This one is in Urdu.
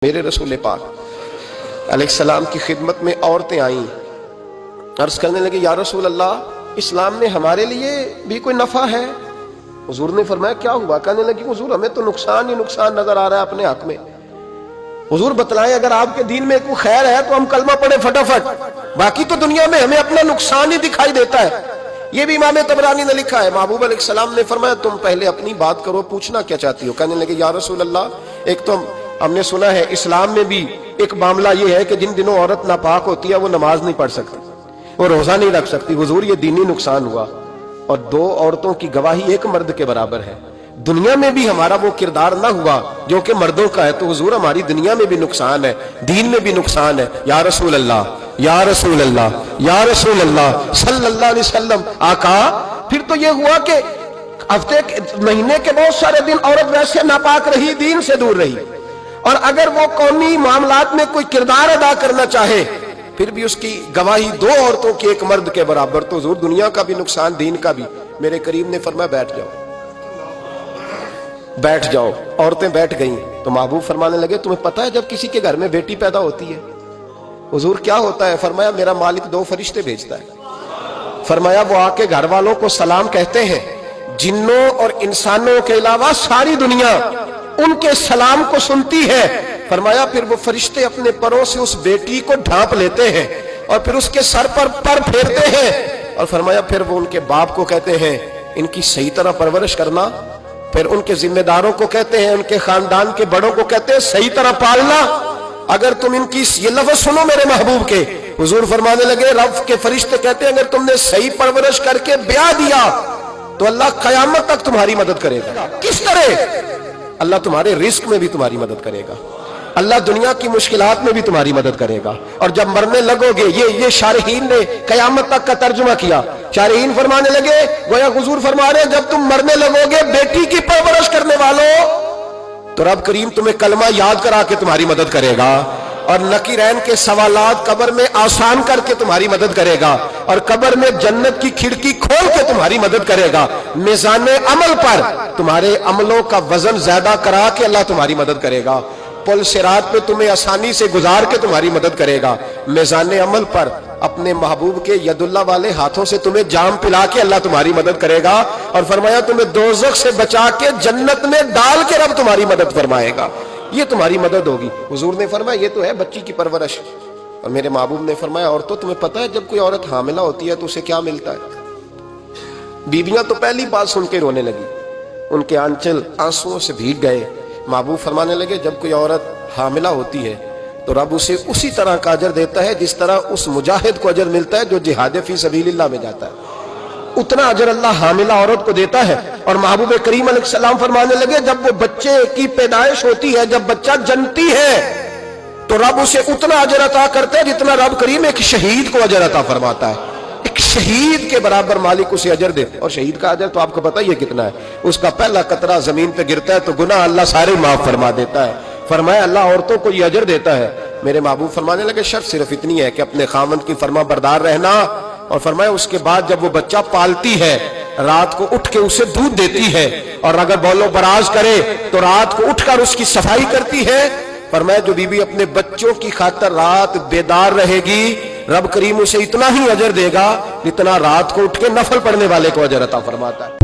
میرے رسول پاک علیہ السلام کی خدمت میں عورتیں آئیں، عرض کرنے لگے یا رسول اللہ اسلام میں ہمارے لیے بھی کوئی نفع ہے؟ حضور نے فرمایا کیا ہوا؟ کہنے لگی حضور ہمیں تو نقصان ہی نقصان نظر آ رہا ہے اپنے حق میں، حضور بتلائیں اگر آپ کے دین میں کوئی خیر ہے تو ہم کلمہ پڑھیں فٹافٹ، باقی تو دنیا میں ہمیں اپنا نقصان ہی دکھائی دیتا ہے۔ یہ بھی امام طبرانی نے لکھا ہے۔ محبوب علیہ السلام نے فرمایا تم پہلے اپنی بات کرو، پوچھنا کیا چاہتی ہو؟ کہنے لگے یا رسول اللہ ایک تو ہم نے سنا ہے اسلام میں بھی ایک معاملہ یہ ہے کہ جن دنوں عورت ناپاک ہوتی ہے وہ نماز نہیں پڑھ سکتی، وہ روزہ نہیں رکھ سکتی۔ حضور یہ دینی نقصان ہوا، اور دو عورتوں کی گواہی ایک مرد کے برابر ہے۔ دنیا میں بھی ہمارا وہ کردار نہ ہوا جو کہ مردوں کا ہے تو حضور ہماری دنیا میں بھی نقصان ہے، دین میں بھی نقصان ہے۔ یا رسول اللہ یا رسول اللہ یا رسول اللہ صلی اللہ علیہ وسلم آقا۔ پھر تو یہ ہوا کہ ہفتے مہینے کے بہت سارے دن عورت ویسے ناپاک رہی، دین سے دور رہی، اور اگر وہ قومی معاملات میں کوئی کردار ادا کرنا چاہے پھر بھی اس کی گواہی دو عورتوں کے ایک مرد کے برابر، تو حضور دنیا کا بھی نقصان دین کا بھی۔ میرے کریم نے فرمایا بیٹھ جاؤ بیٹھ جاؤ۔ عورتیں بیٹھ گئیں تو محبوب فرمانے لگے تمہیں پتہ ہے جب کسی کے گھر میں بیٹی پیدا ہوتی ہے حضور کیا ہوتا ہے؟ فرمایا میرا مالک دو فرشتے بھیجتا ہے، فرمایا وہ آ کے گھر والوں کو سلام کہتے ہیں، جنوں اور انسانوں کے علاوہ ساری دنیا ان کے سلام کو سنتی ہے۔ فرمایا پھر وہ فرشتے اپنے پروں سے اس بیٹی کو ڈھانپ لیتے ہیں اور پھر اس کے سر پر پر پھیرتے ہیں، اور فرمایا پھر وہ ان کے باپ کو کہتے ہیں ان کی صحیح طرح پرورش کرنا، پھر ان کے ذمہ داروں کو کہتے ہیں، ان کے خاندان کے بڑوں کو کہتے ہیں صحیح طرح پالنا۔ اگر تم ان کی یہ لفظ سنو میرے محبوب کے، حضور فرمانے لگے رب کے فرشتے کہتے ہیں اگر تم نے صحیح پرورش کر کے بیاہ دیا تو اللہ قیامت تک تمہاری مدد کرے گا۔ کس طرح؟ اللہ تمہارے رزق میں بھی تمہاری مدد کرے گا، اللہ دنیا کی مشکلات میں بھی تمہاری مدد کرے گا، اور جب مرنے لگو گے یہ شارحین نے قیامت تک کا ترجمہ کیا۔ شارحین فرمانے لگے گویا حضور فرما رہے ہیں جب تم مرنے لگو گے بیٹی کی پرورش کرنے والوں تو رب کریم تمہیں کلمہ یاد کرا کے تمہاری مدد کرے گا، اور نکیرین کے سوالات قبر میں آسان کر کے تمہاری مدد کرے گا، اور قبر میں جنت کی کھڑکی کھول کے تمہاری مدد کرے گا، میزان عمل پر تمہارے عملوں کا وزن زیادہ کرا کے اللہ تمہاری مدد کرے گا، پل صراط پہ تمہیں آسانی سے گزار کے تمہاری مدد کرے گا، میزان عمل پر اپنے محبوب کے ید اللہ والے ہاتھوں سے تمہیں جام پلا کے اللہ تمہاری مدد کرے گا، اور فرمایا تمہیں دوزخ سے بچا کے جنت میں ڈال کے رب تمہاری مدد فرمائے گا، یہ تمہاری مدد ہوگی۔ حضور نے فرمایا یہ تو ہے بچی کی پرورش، اور میرے محبوب نے فرمایا عورتوں تمہیں پتہ ہے جب کوئی عورت حاملہ ہوتی ہے تو اسے کیا ملتا ہے؟ بیویاں تو پہلی بات سن کے رونے لگی، ان کے آنچل آنسوؤں سے بھیگ گئے۔ محبوب فرمانے لگے جب کوئی عورت حاملہ ہوتی ہے تو رب اسے اسی طرح کا اجر دیتا ہے جس طرح اس مجاہد کو اجر ملتا ہے جو جہاد فی سبیل اللہ میں جاتا ہے، اتنا اجر اللہ حاملہ عورت کو دیتا ہے۔ اور محبوب کریم علیہ السلام فرمانے لگے جب وہ بچے کی پیدائش ہوتی ہے، جب بچہ جنتی ہے تو رب اسے اتنا اجر عطا کرتا ہے جتنا رب کریم ایک شہید کو اجر عطا فرماتا ہے، ایک شہید کے برابر مالک اسے اجر دے۔ اور شہید کا اجر تو آپ کو پتہ ہی ہے کتنا ہے، اس کا پہلا قطرہ زمین پہ گرتا ہے تو گناہ اللہ سارے معاف فرما دیتا ہے۔ فرمایا اللہ عورتوں کو یہ اجر دیتا ہے۔ میرے محبوب فرمانے لگے شرط صرف اتنی ہے کہ اپنے خاوند کی فرما بردار رہنا، اور فرمایا اس کے بعد جب وہ بچہ پالتی ہے رات کو اٹھ کے اسے دودھ دیتی ہے، اور اگر بول و براز کرے تو رات کو اٹھ کر اس کی صفائی کرتی ہے۔ فرمایا جو بی بی اپنے بچوں کی خاطر رات بیدار رہے گی رب کریم اسے اتنا ہی اجر دے گا جتنا رات کو اٹھ کے نفل پڑھنے والے کو اجر عطا فرماتا ہے۔